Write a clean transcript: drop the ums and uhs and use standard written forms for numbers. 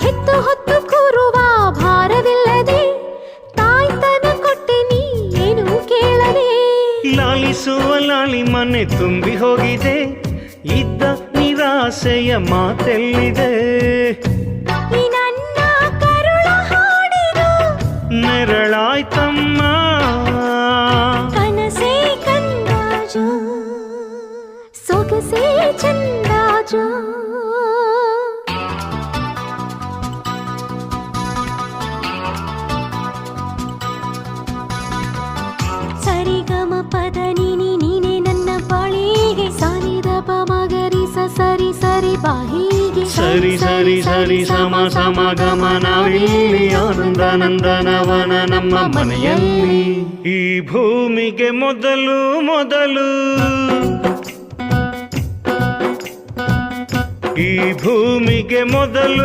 ಹೆತ್ತು ಹೊತ್ತು ಕೂರುವ ಭಾರವಿಲ್ಲದೆ ತಾಯ್ತನ ಕೊಟ್ಟೆ ನೀ ಏನು ಕೇಳದೆ. ಲಾಲಿಸುವ ಲಾಲಿ ಮನೆ ತುಂಬಿ ಹೋಗಿದೆ, ಇದ್ದ ನಿರಾಸೆಯ ಮಾತೆಲ್ಲಿದೆ. ಈ ನನ್ನ ಕರುಳ ಹಾಡಿದು ನೆರಳಾಯ್ತಮ್ಮ, ಕನಸೇ ಕಂದಾಜು ಸೊಗಸೇ ಚಂದಾಜು. ಸರಿಗಮ ಪದ ನೀನೆ ನನ್ನ ಬಾಳಿಗೆ, ಸಾನಿದ ಮಗರಿ ಸರಿ ಸರಿ ಬಾಹಿಗೆ, ಸರಿ ಸರಿ ಸರಿ ಸಮ ಸಮ ಗಮನವಿಲ್ಲಿ, ಆನಂದ ನಂದನವನ ನಮ್ಮ ಮನೆಯಲ್ಲಿ. ಈ ಭೂಮಿಗೆ ಮೊದಲು ಮೊದಲು, ಈ ಭೂಮಿಗೆ ಮೊದಲು